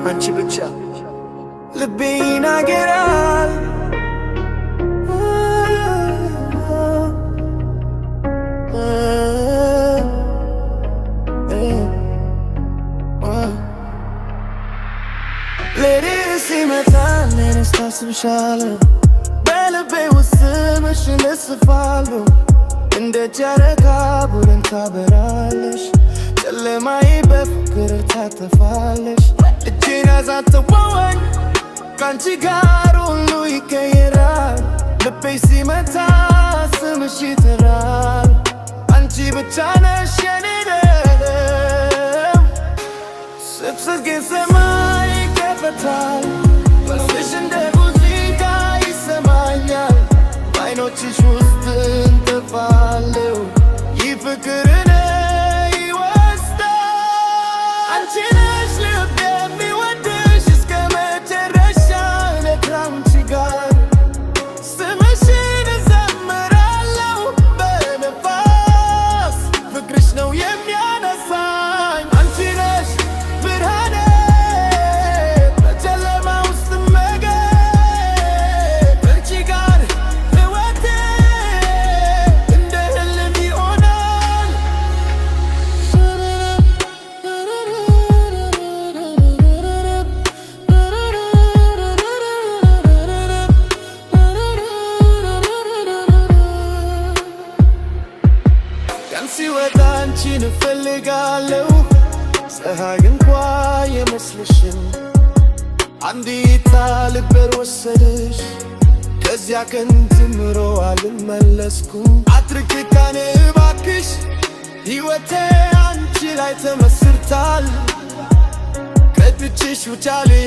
አንቺ ብቻ ልቤ ይናገራል ሌሊት ሲመጣ እኔንስ ታስብሻለሁ በልቤ ውስጥ ስምሽን እጽፋለሁ እንደ ጨረቃ ቡድን ታበራለሽ ጨለማዬ በፍቅር ታጠፋለሽ እጄን ያዛት ተወኝ ካንቺ ጋር ሁሉ ይቀየራል ልቤ ሲመታ ስምሽ ይጠራል አንቺ ብቻ ነሽ የኔ ደም ስብስብ ግን ሰማይ ይከፈታል መልስሽ እንደ ሙዚቃ ይሰማኛል በዓይኖችሽ ውስጥ እንጠፋለሁ ይህ ፍቅርን አንቺ ነሽ ልብ የሚወድሽ እስከ መጨረሻ ከአንቺ ጋር ስምሽን እዘምራለሁ በነፋስ ፍቅርሽ ነው የሚያነሳኝ አንቺ ነሽ ብርሃኔ በጨለማ ውስጥ መገን ከአንቺ ጋር ሕይወቴ እንደ ህልም ይሆናል ሲወጣ አንቺን እፈልጋለሁ ፀሐይ እንኳ የመስልሽም አንዲት ልቤን ወሰደሽ ከዚያ ቀን ጀምሮ አልመለስኩም አትርቂ ከኔ እባክሽ ሕይወቴ አንቺ ላይ ተመስርታል ከእጅሽ ውጫሌ